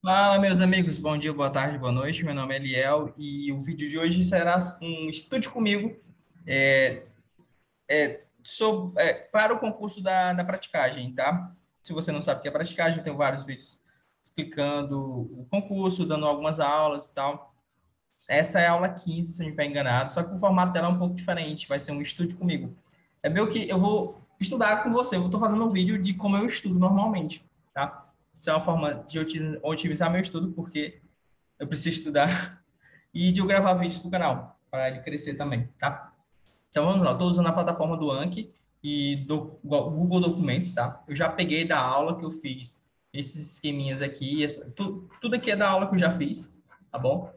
Fala, meus amigos, bom dia, boa tarde, boa noite. Meu nome é Eliel e o vídeo de hoje será um estude comigo é, para o concurso da praticagem, tá? Se você não sabe o que é praticagem, eu tenho vários vídeos explicando o concurso, dando algumas aulas e tal. Essa é a aula 15, se eu não estiver enganado, só que o formato dela é um pouco diferente, vai ser um estude comigo. É meio que eu vou estudar com você, eu estou fazendo um vídeo de como eu estudo normalmente, tá? Isso é uma forma de otimizar meu estudo, porque eu preciso estudar e de eu gravar vídeos para o canal, para ele crescer também, tá? Então vamos lá, estou usando a plataforma do Anki e do Google Documentos, tá? Eu já peguei da aula que eu fiz esses esqueminhas aqui, tudo aqui é da aula que eu já fiz, tá bom?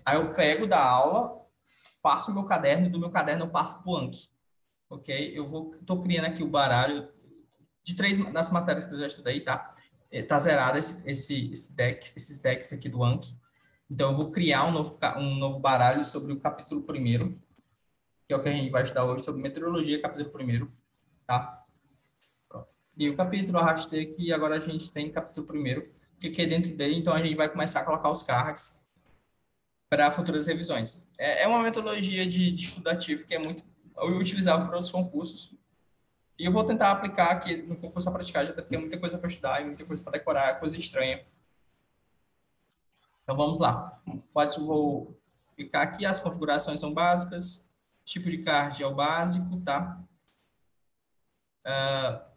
Aí eu pego da aula, passo o meu caderno, e do meu caderno eu passo para o Anki, ok? Estou criando aqui o baralho de três das matérias que eu já estudei, tá? Tá zerado esses decks aqui do Anki. Então, eu vou criar um novo baralho sobre o capítulo primeiro, que é o que a gente vai estudar hoje, sobre meteorologia, capítulo primeiro, tá? Pronto. E o capítulo eu arrastei aqui, agora a gente tem capítulo primeiro, que aqui é dentro dele, então a gente vai começar a colocar os cards para futuras revisões. É uma metodologia de estudativo que é muito utilizável para outros concursos, e eu vou tentar aplicar aqui no concurso a praticar, já tem muita coisa para estudar e muita coisa para decorar, coisa estranha. Então vamos lá. Vou clicar aqui, as configurações são básicas, tipo de card é o básico, tá?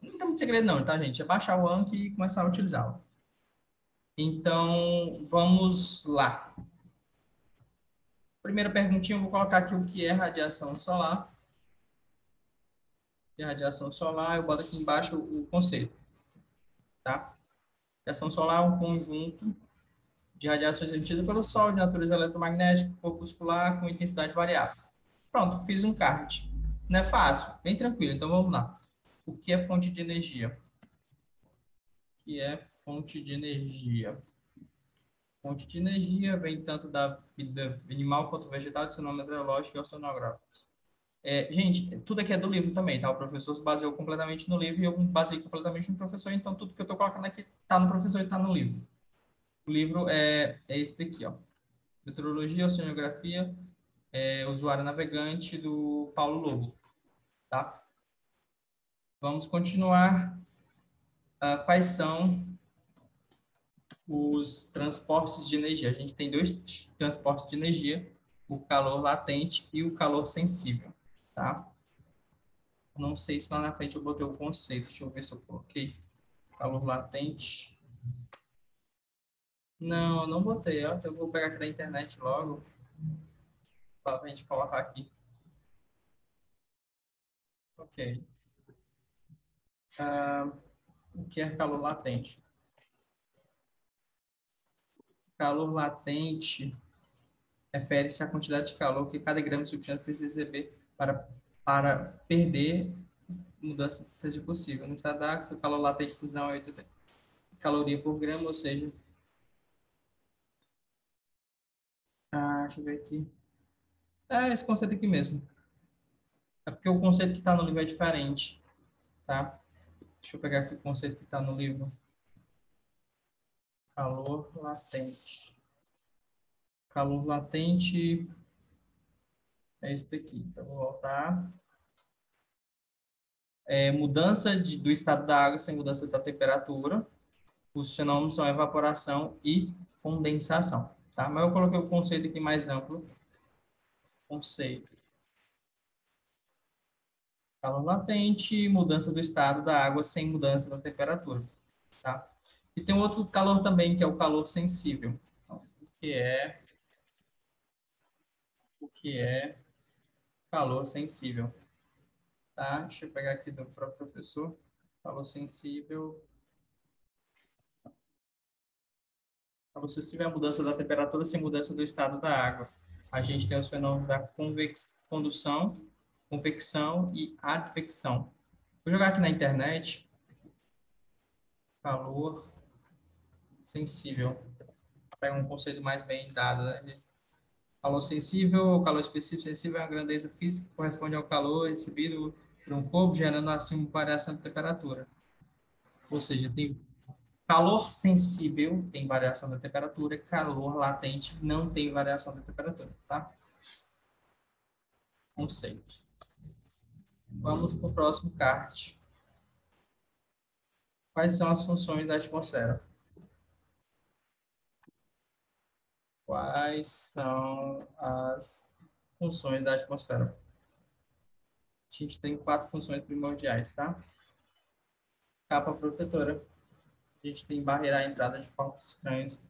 Não tem muito segredo não, tá, gente? É baixar o Anki e começar a utilizá-lo. Então, vamos lá. Primeira perguntinha, eu vou colocar aqui o que é radiação solar. E radiação solar, eu boto aqui embaixo o conceito, tá? Radiação solar é um conjunto de radiações emitidas pelo Sol de natureza eletromagnética, corpuscular, com intensidade variável. Pronto, fiz um card. Não é fácil, bem tranquilo. Então vamos lá. O que é fonte de energia? O que é fonte de energia? Fonte de energia vem tanto da vida animal quanto vegetal, de seu nome meteorológico e oceanográfico. Gente, tudo aqui é do livro também, tá? O professor se baseou completamente no livro e eu me baseei completamente no professor, então tudo que eu estou colocando aqui está no professor e está no livro. O livro é esse daqui, ó. Meteorologia, Oceanografia, usuário navegante do Paulo Lobo, tá? Vamos continuar. Quais são os transportes de energia? A gente tem dois transportes de energia, o calor latente e o calor sensível, tá? Não sei se lá na frente eu botei o conceito, deixa eu ver se eu coloquei calor latente. Não, eu não botei, ó. Eu vou pegar aqui da internet logo para a gente colocar aqui. Ok. Ah, o que é calor latente? Calor latente refere-se à quantidade de calor que cada grama de substância precisa receber para perder mudança seja possível. No estado da água, se o calor latente de fusão é 80 caloria por grama, ou seja, deixa eu ver aqui. Esse conceito aqui mesmo. É porque o conceito que está no livro é diferente, tá? Deixa eu pegar aqui o conceito que está no livro. Calor latente. Calor latente é esse daqui. Então, vou voltar. Mudança do estado da água sem mudança da temperatura. Os fenômenos são evaporação e condensação, tá? Mas eu coloquei o conceito aqui mais amplo. Conceito. Calor latente, mudança do estado da água sem mudança da temperatura, tá? E tem outro calor também, que é o calor sensível. Então, o que é calor sensível, tá? Deixa eu pegar aqui do próprio professor. Calor sensível. Calor sensível é a mudança da temperatura sem mudança do estado da água. A gente tem os fenômenos da condução, convecção e advecção. Vou jogar aqui na internet. Calor sensível. Pega um conceito mais bem dado, né? Calor sensível, o calor específico sensível é uma grandeza física que corresponde ao calor recebido por um corpo, gerando assim uma variação de temperatura. Ou seja, tem Calor sensível tem variação da temperatura, calor latente não tem variação da temperatura, tá? Conceito. Vamos para o próximo card. Quais são as funções da atmosfera? Quais são as funções da atmosfera? A gente tem 4 funções primordiais, tá? Capa protetora. A gente tem barreira à entrada de corpos estranhos.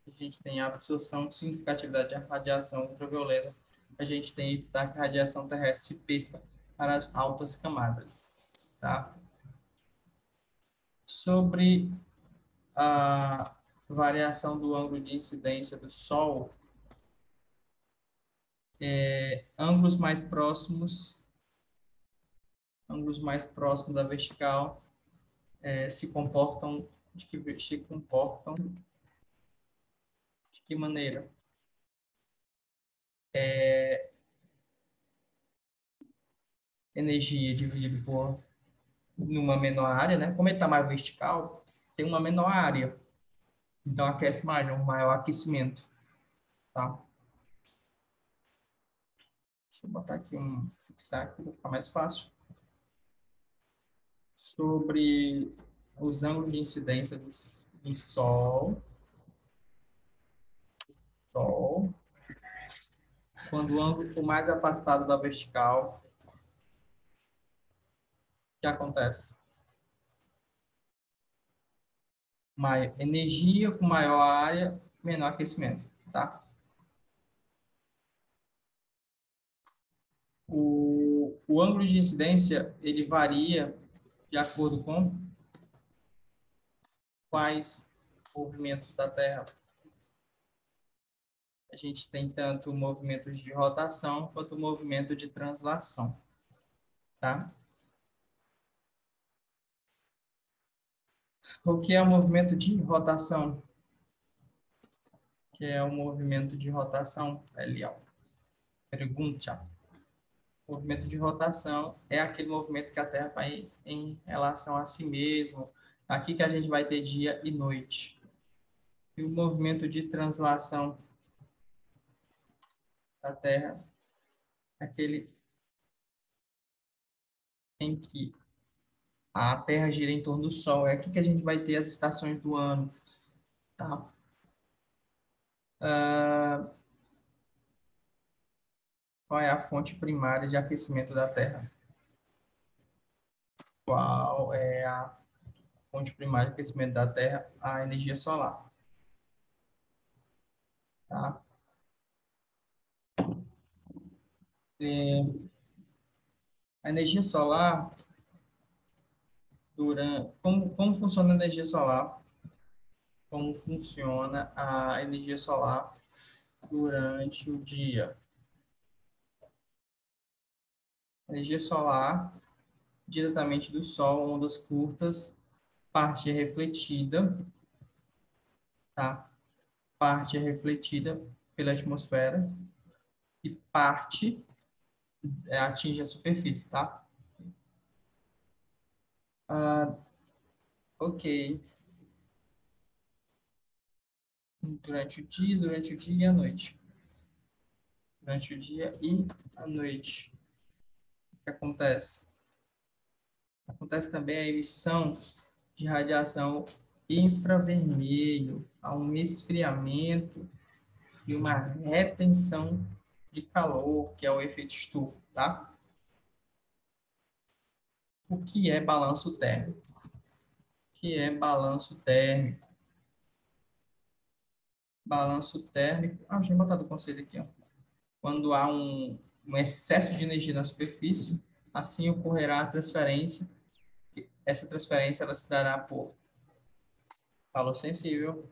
A gente tem a absorção significativa de radiação ultravioleta. A gente tem evitar que a radiação terrestre se perca para as altas camadas, tá? Sobre a variação do ângulo de incidência do Sol, ângulos mais próximos da vertical se comportam de que maneira? Energia dividida por numa menor área, né? Como ele está mais vertical, tem uma menor área, então aquece mais, um maior aquecimento, tá? Deixa eu botar aqui fixar aqui, vai ficar mais fácil. Sobre os ângulos de incidência do Sol, quando o ângulo for mais afastado da vertical, o que acontece? Maior energia com maior área, menor aquecimento, tá? O ângulo de incidência, ele varia de acordo com quais movimentos da Terra. A gente tem tanto movimentos de rotação quanto movimento de translação, tá? O que é o movimento de rotação? Que é o movimento de rotação, Eliel? Pergunta. O movimento de rotação é aquele movimento que a Terra faz em relação a si mesmo. Aqui que a gente vai ter dia e noite. E o movimento de translação da Terra é aquele em que a Terra gira em torno do Sol. É aqui que a gente vai ter as estações do ano, tá? Qual é a fonte primária de aquecimento da Terra? Qual é a fonte primária de aquecimento da Terra? A energia solar, tá? A energia solar, como funciona a energia solar? Como funciona a energia solar durante o dia? Energia solar, diretamente do Sol, ondas curtas, parte é refletida, tá? Parte é refletida pela atmosfera e parte atinge a superfície, tá? Ok. Durante o dia e a noite. Durante o dia e a noite. O que acontece? Acontece também a emissão de radiação infravermelho, há um esfriamento e uma retenção de calor, que é o efeito estufa, tá? O que é balanço térmico? O que é balanço térmico? Balanço térmico. Ah, deixa eu botar do conceito aqui, ó. Quando há um excesso de energia na superfície, assim ocorrerá a transferência. Essa transferência ela se dará por calor sensível,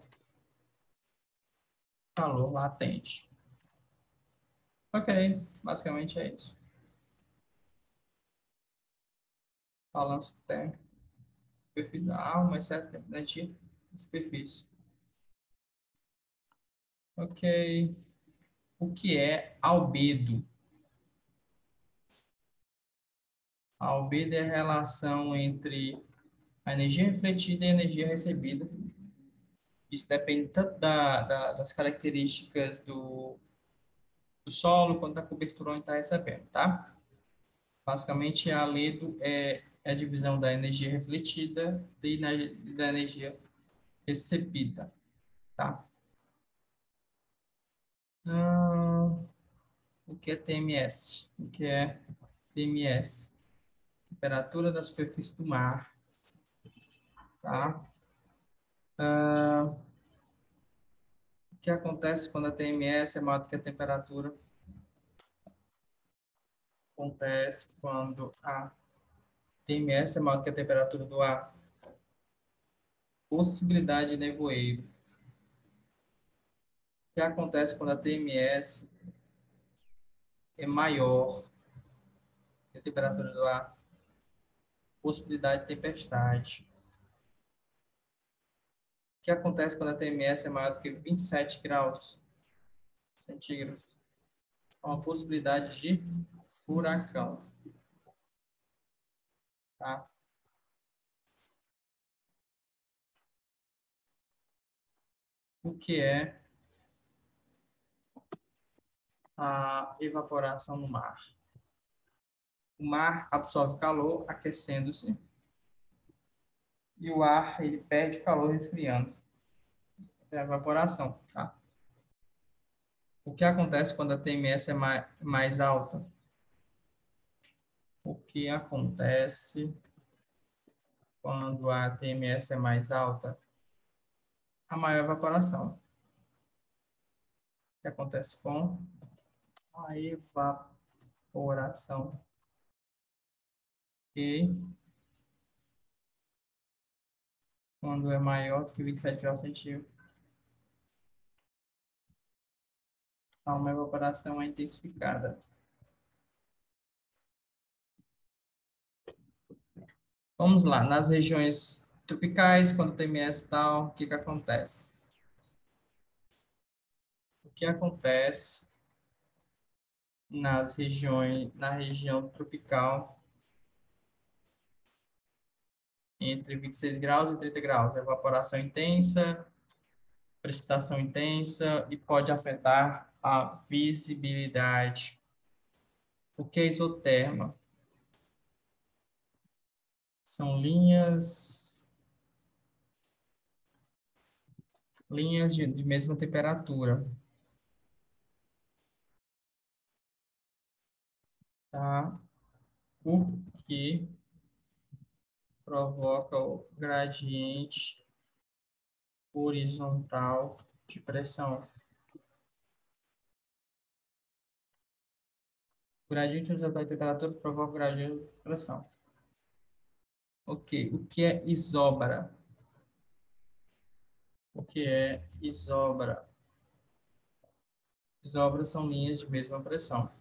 calor latente. Ok, basicamente é isso. Balanço térmico, superfície, uma certa energia na superfície. Ok. O que é albedo? Albedo é a relação entre A energia refletida e a energia recebida. Isso depende tanto das características do solo quanto da cobertura onde está recebendo, tá? Basicamente, a lei é a divisão da energia refletida e da energia recebida, tá? Ah, o que é TMS? O que é TMS? Temperatura da superfície do mar, tá? O que acontece quando a TMS é maior do que a temperatura? Acontece quando a TMS é maior do que a temperatura do ar. Possibilidade de nevoeiro. O que acontece quando a TMS é maior que a temperatura do ar? Possibilidade de tempestade. O que acontece quando a TMS é maior do que 27 graus centígrados? Há uma possibilidade de furacão, tá? O que é a evaporação no mar? O mar absorve calor aquecendo-se e o ar ele perde calor resfriando. É a evaporação, tá? O que acontece quando a TMS é mais alta? O que acontece quando a TMS é mais alta? A maior evaporação. O que acontece com a evaporação? E quando é maior do que 27 graus centígrados, há uma evaporação intensificada. Vamos lá, nas regiões tropicais, quando tem TMS tal, o que que acontece? O que acontece na região tropical entre 26 graus e 30 graus? Evaporação intensa, precipitação intensa e pode afetar a visibilidade. O que é isoterma? São linhas de mesma temperatura, tá? O que provoca o gradiente horizontal de pressão. O gradiente horizontal de temperatura provoca o gradiente de pressão. Ok. O que é isobra? O que é isobra? Isobras são linhas de mesma pressão.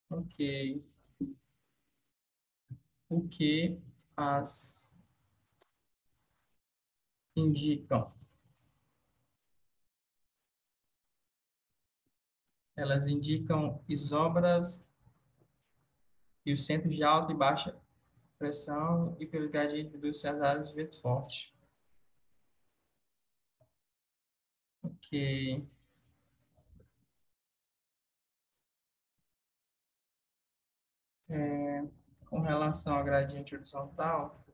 Ok. O que as indicam? Elas indicam isobras e os centros de alta e baixa pressão e pelo gradiente dos áreas de vento forte. Ok. É, com relação ao gradiente horizontal,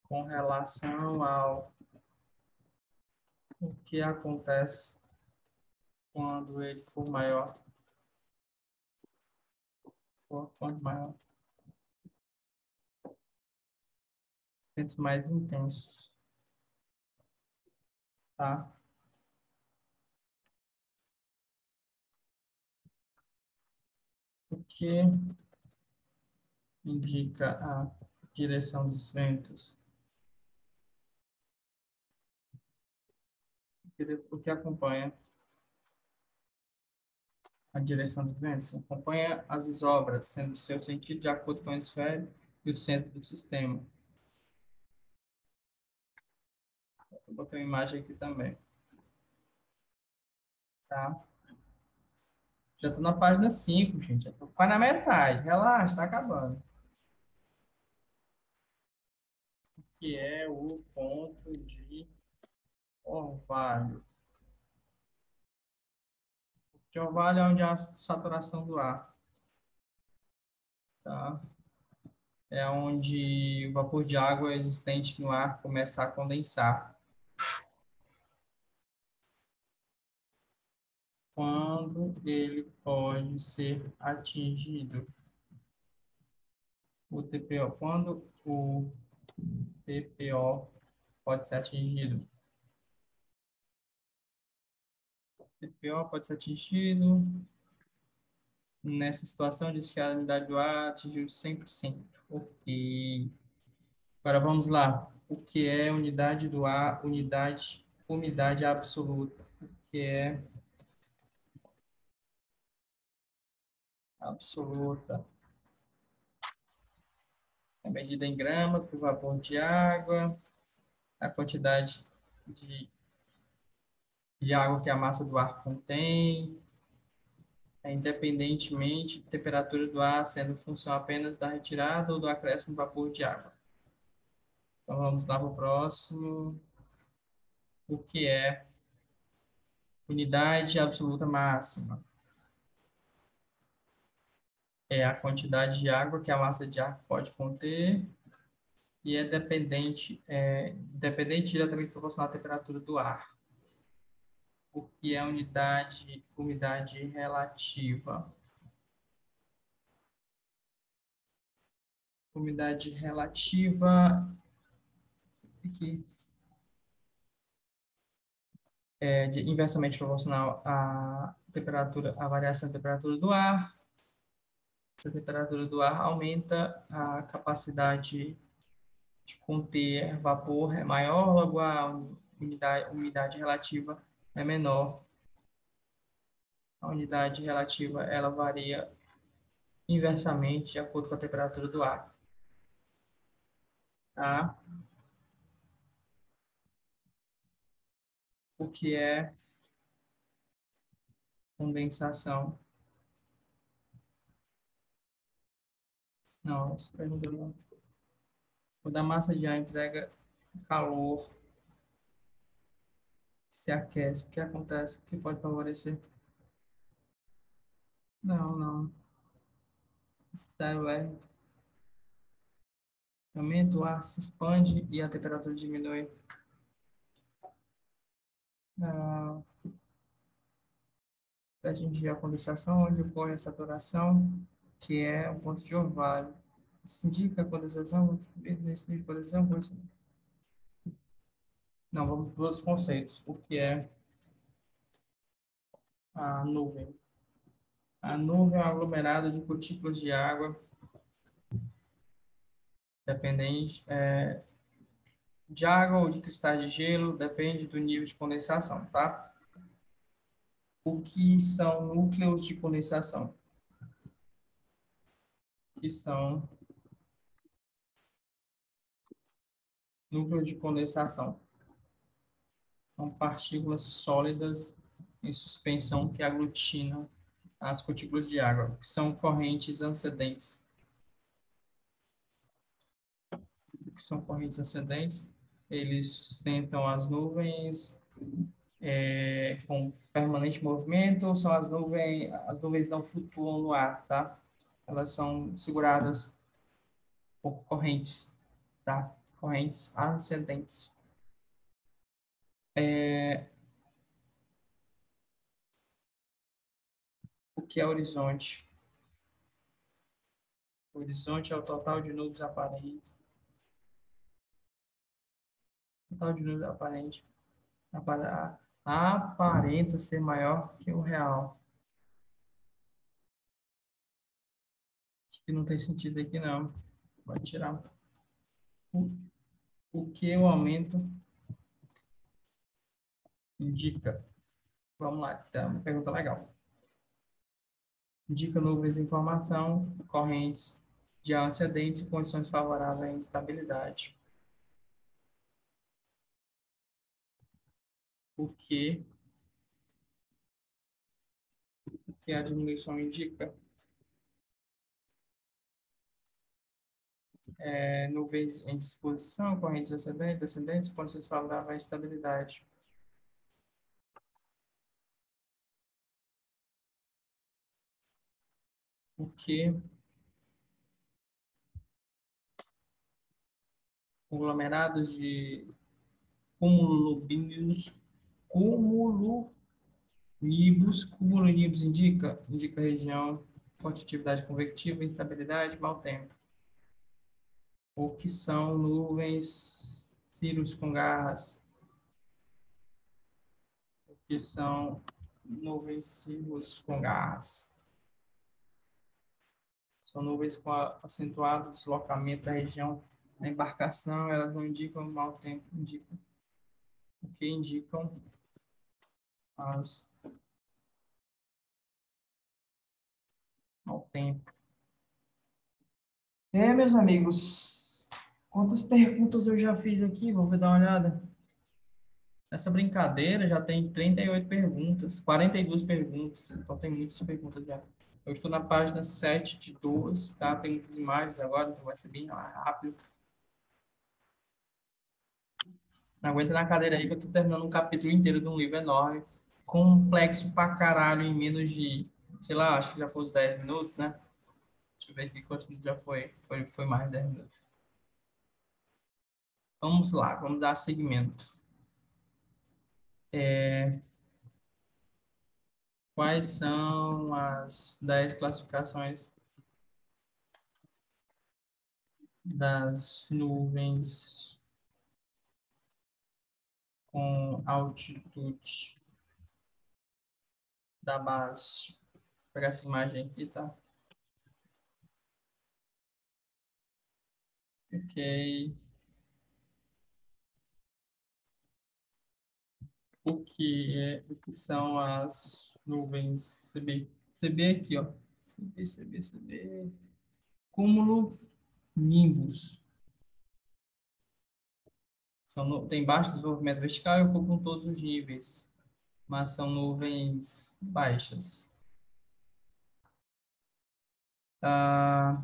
com relação ao o que acontece quando ele for maior, for quanto maior, ventos mais intensos, tá? O que indica a direção dos ventos? O que acompanha a direção dos ventos? Acompanha as isobras, sendo seu sentido de acordo com o hemisfério e o centro do sistema. Eu botei uma imagem aqui também, tá? Já estou na página 5, gente. Já estou quase na metade. Relaxa, está acabando. Que é o ponto de orvalho. De orvalho é onde há a saturação do ar, tá? É onde o vapor de água existente no ar começa a condensar. Quando ele pode ser atingido? O TPO. Quando o TPO pode ser atingido? O TPO pode ser atingido. Nessa situação, diz que a umidade do ar atingiu 100%. Ok. Agora vamos lá. O que é unidade do ar? Umidade absoluta. O que é absoluta? É medida em grama por vapor de água, a quantidade de, de água que a massa do ar contém, independentemente da temperatura do ar, sendo função apenas da retirada ou do acréscimo de vapor de água. Então vamos lá para o próximo. O que é unidade absoluta máxima? É a quantidade de água que a massa de ar pode conter e é dependente diretamente proporcional à temperatura do ar. O que é umidade relativa? Umidade relativa que inversamente proporcional à temperatura, à variação da temperatura do ar. Se a temperatura do ar aumenta, a capacidade de conter vapor é maior, logo a umidade relativa é menor. A unidade relativa ela varia inversamente de acordo com a temperatura do ar. Tá? O que é condensação? Não, essa pergunta não. Quando a massa de ar entrega calor, se aquece, o que acontece? O que pode favorecer? Não, não. Estado é aumenta, o ar se expande e a temperatura diminui. Ah, para atingir a condensação, onde ocorre a saturação, que é o ponto de orvalho. Isso indica a condensação, de condensação, não, vamos para outros conceitos. O que é a nuvem? A nuvem é um aglomerado de gotículas de água dependente de água ou de cristais de gelo, depende do nível de condensação, tá? O que são núcleos de condensação? Que são núcleos de condensação? São partículas sólidas em suspensão que aglutinam as gotículas de água, que são correntes ascendentes. Que são correntes ascendentes, eles sustentam as nuvens com permanente movimento, são as nuvens não flutuam no ar, tá? Elas são seguradas por correntes, tá? Correntes ascendentes. O que é horizonte? O horizonte é o total de nuvens aparentes. Total de nuvens aparentes aparenta ser maior que o real. Acho que não tem sentido aqui, não. Pode tirar. O, o que o aumento indica? Vamos lá, tá uma pergunta legal. Indica nuvens de informação, correntes de ascendentes e condições favoráveis à instabilidade. O que que a diminuição indica. Nuvens em disposição, correntes ascendentes, descendentes, condições favoráveis à estabilidade. Porque conglomerados de cumulonimbus, cumulonimbus indica região, forte atividade convectiva, instabilidade, mau tempo. O que são nuvens cirros com garras, o que são nuvens cirros com garras. São nuvens com acentuado deslocamento da região da embarcação, elas não indicam mau tempo, indicam o que indicam as mau tempo. Meus amigos, quantas perguntas eu já fiz aqui? Vamos dar uma olhada. Essa brincadeira já tem 38 perguntas, 42 perguntas, então tem muitas perguntas já. Eu estou na página 7 de 2, tá? Tem muitas imagens agora, então vai ser bem rápido. Não aguenta na cadeira aí que eu estou terminando um capítulo inteiro de um livro enorme, complexo pra caralho, em menos de, sei lá, acho que já foi uns 10 minutos, né? Deixa eu ver aqui quantos minutos já foi. Foi mais de 10 minutos. Vamos lá, vamos dar seguimento. Quais são as 10 classificações das nuvens com altitude da base? Vou pegar essa imagem aqui, tá? Ok. O que são as nuvens CB? CB aqui, ó. CB. Cúmulo nimbus. Tem baixo desenvolvimento vertical e ocupam todos os níveis, mas são nuvens baixas. Ah,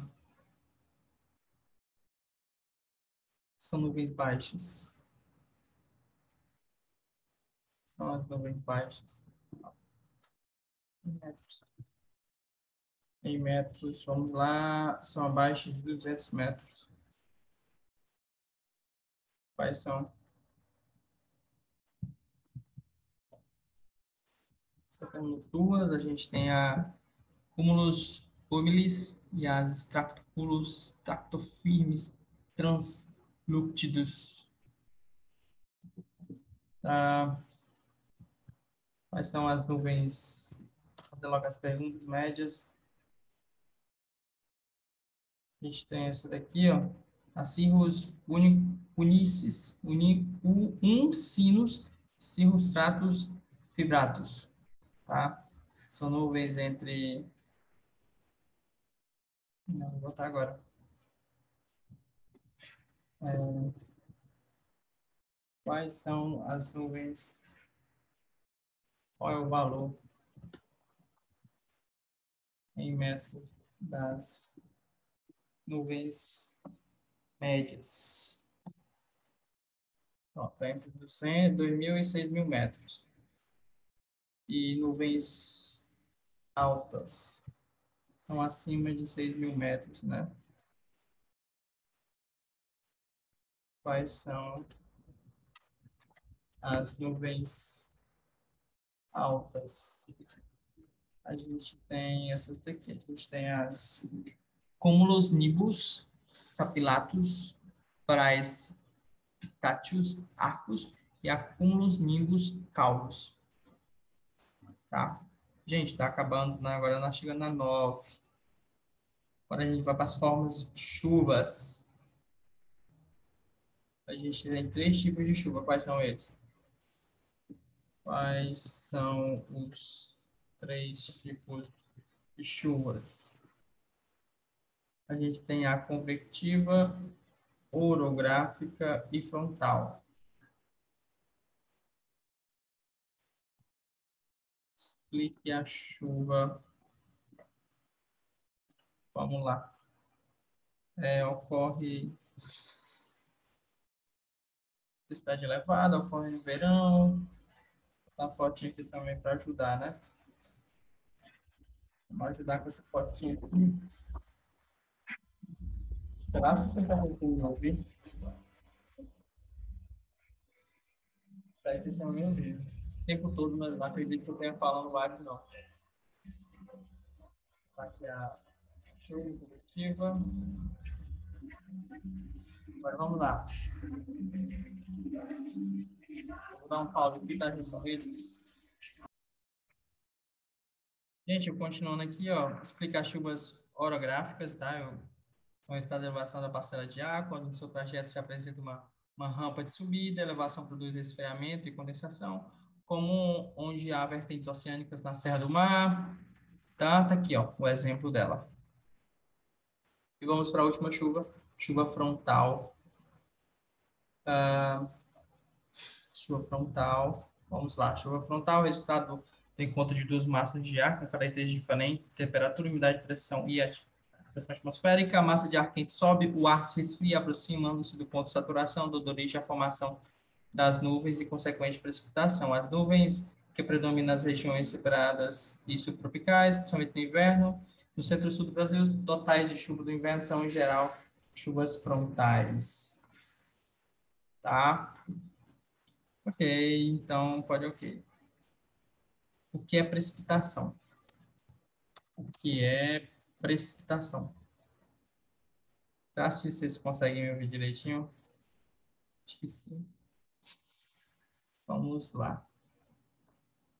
são nuvens baixas. São as nuvens baixas. Em metros. Em metros, vamos lá, são abaixo de 200 metros. Quais são? Só temos duas, a gente tem a cúmulos humilis e as estratoculos estratofirmes translúcidos. Tá? Quais são as nuvens? Vou fazer logo as perguntas médias. A gente tem essa daqui, ó. Acirrus unicis, uncinus, cirrostratus fibratus, tá? São nuvens entre... Não, vou botar agora. Quais são as nuvens? Qual é o valor em metros das nuvens médias? Está entre 2.000 e 6.000 metros. E nuvens altas são acima de 6.000 metros, né? Quais são as nuvens altas? A gente tem essas daqui. A gente tem as cúmulos nimbus, capilatus, praecipitatius, arcus e a cúmulos nimbus calvos. Tá? Gente, está acabando, né? Agora nós chegando na 9. Agora a gente vai para as formas de chuvas. A gente tem 3 tipos de chuva. Quais são eles? Quais são os 3 tipos de chuva? A gente tem a convectiva, orográfica e frontal. Explique a chuva Vamos lá. Ocorre intensidade elevada, ocorre no verão. Tá a fotinha aqui também para ajudar, né? Vamos ajudar com essa fotinha aqui. Será que você está conseguindo ouvir? Para que também ouvir. O tempo todo, mas não acredito que eu tenha falando vários, não. Tá aqui a chuva coletiva. Agora vamos lá. Vou dar um pause aqui, tá resolvido. Gente, eu continuando aqui, ó, explicar chuvas orográficas, tá? O estado de elevação da parcela de água, quando no seu trajeto se apresenta uma rampa de subida, a elevação produz resfriamento e condensação, comum onde há vertentes oceânicas na Serra do Mar. Tá aqui, ó, o exemplo dela. E vamos para a última chuva, chuva frontal. Chuva frontal. Vamos lá, chuva frontal, resultado do encontro de duas massas de ar com características diferentes, temperatura, umidade, pressão e pressão atmosférica. A massa de ar quente sobe, o ar se resfria, aproximando-se do ponto de saturação, dando origem à formação das nuvens e consequente precipitação. As nuvens que predominam nas regiões separadas e subtropicais, principalmente no inverno. No centro-sul do Brasil, totais de chuva do inverno são, em geral, chuvas frontais. Tá? Ok, então pode ok. O que é precipitação? O que é precipitação? Tá? Se vocês conseguem me ouvir direitinho? Acho que sim. Vamos lá.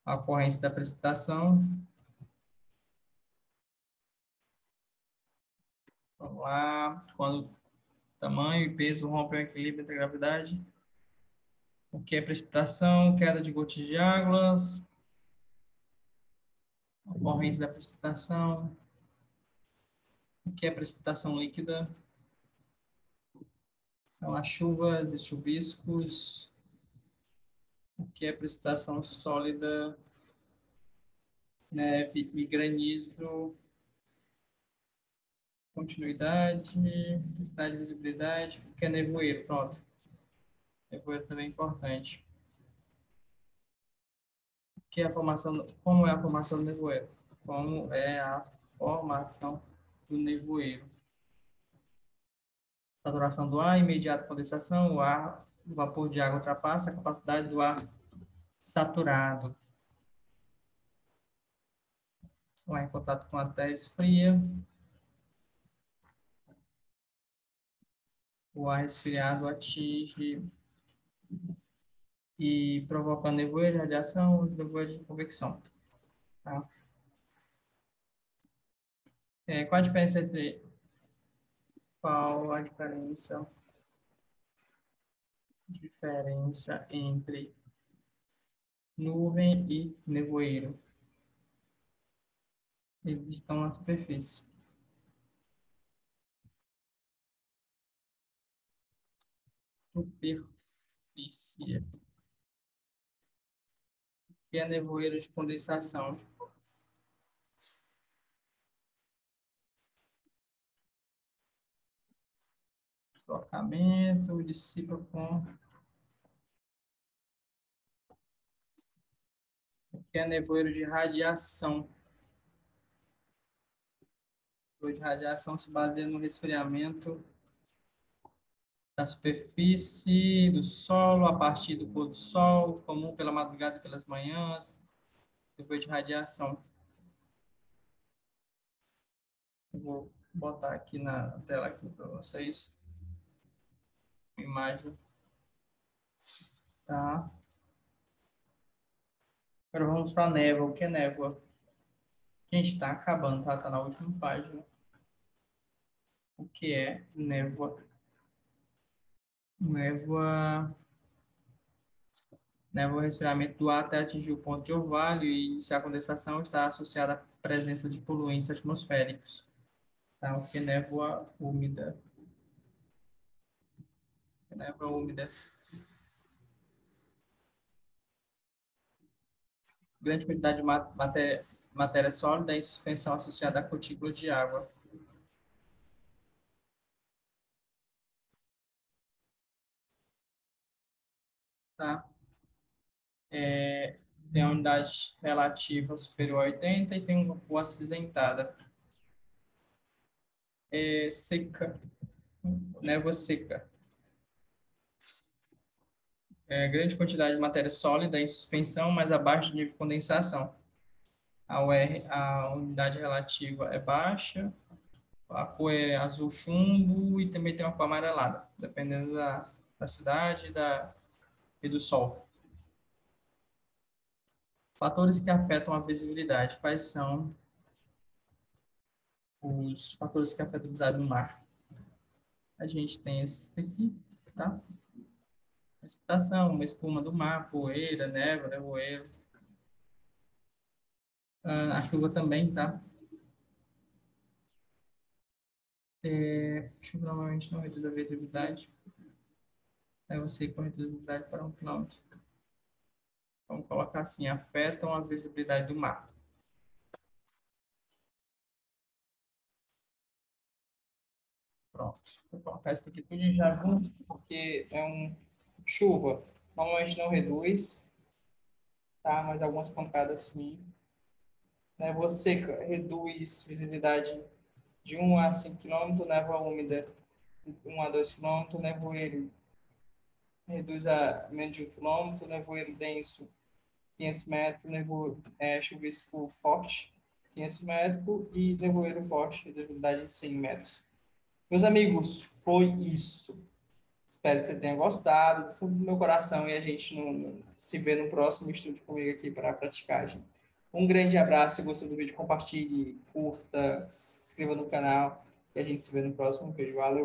A ocorrência da precipitação. Vamos lá. Quando tamanho e peso rompem o equilíbrio entre a gravidade. O que é precipitação? Queda de gotas de águas. A ocorrência da precipitação. O que é precipitação líquida? São as chuvas e chuviscos. O que é precipitação sólida? Neve e granizo. Continuidade, intensidade de visibilidade. O que é nevoeiro? Pronto. Nevoeiro também é importante. O que é a formação, como é a formação do nevoeiro? Como é a formação do nevoeiro? Saturação do ar, imediata condensação, o vapor de água ultrapassa a capacidade do ar saturado. Vai em contato com a terra esfria. O ar resfriado atinge e provoca nevoeiro, radiação, nevoeiro de convecção. Tá? Qual a diferença entre qual a diferença entre nuvem e nevoeiro? Eles estão na superfície. Superfície. Que é nevoeiro de condensação. Deslocamento, dissipa com... Que é nevoeiro de radiação. O de radiação se baseia no resfriamento da superfície do solo a partir do pôr do sol, comum pela madrugada e pelas manhãs. Nevoeiro de radiação. Eu vou botar aqui na tela aqui para vocês. Imagem. Tá. Agora vamos para a névoa. O que é névoa? Gente, está acabando, tá? Tá na última página. O que é névoa? Névoa... Névoa é o resfriamento do ar até atingir o ponto de orvalho e iniciar a condensação está associada à presença de poluentes atmosféricos. Tá? O que é névoa úmida? Névoa úmida. Grande quantidade de matéria sólida em suspensão associada a gotículas de água. tá? Tem a umidade relativa superior a 80 e tem uma rua acinzentada. Seca, névoa seca. Grande quantidade de matéria sólida em suspensão, mas abaixo do nível de condensação. A umidade relativa é baixa, a cor é azul chumbo e também tem uma cor amarelada, dependendo da cidade e do sol. Fatores que afetam a visibilidade. Quais são os fatores que afetam a visibilidade do mar? A gente tem esses aqui, tá? Precipitação, uma espuma do mar, poeira, névoa, nevoeiro. A chuva também, tá? Chuva normalmente não reduz a visibilidade. Aí você com visibilidade para 1 quilômetro. Vamos colocar assim, afetam a visibilidade do mar. Pronto. Vou colocar isso aqui tudo já junto, porque chuva. Normalmente não reduz, tá? Mas algumas pancadas sim. Névoa seca reduz visibilidade de 1 a 5 quilômetros, névoa úmida 1 a 2 quilômetros, nevoeiro reduz a menos de 1 quilômetro, nevoeiro denso 500 metros, chuvisco forte 500 metros e nevoeiro forte, visibilidade de 100 metros. Meus amigos, foi isso. Espero que você tenha gostado do fundo do meu coração e a gente se vê no próximo estudo comigo aqui para a praticagem. Um grande abraço, se gostou do vídeo, compartilhe, curta, se inscreva no canal e a gente se vê no próximo vídeo. Valeu!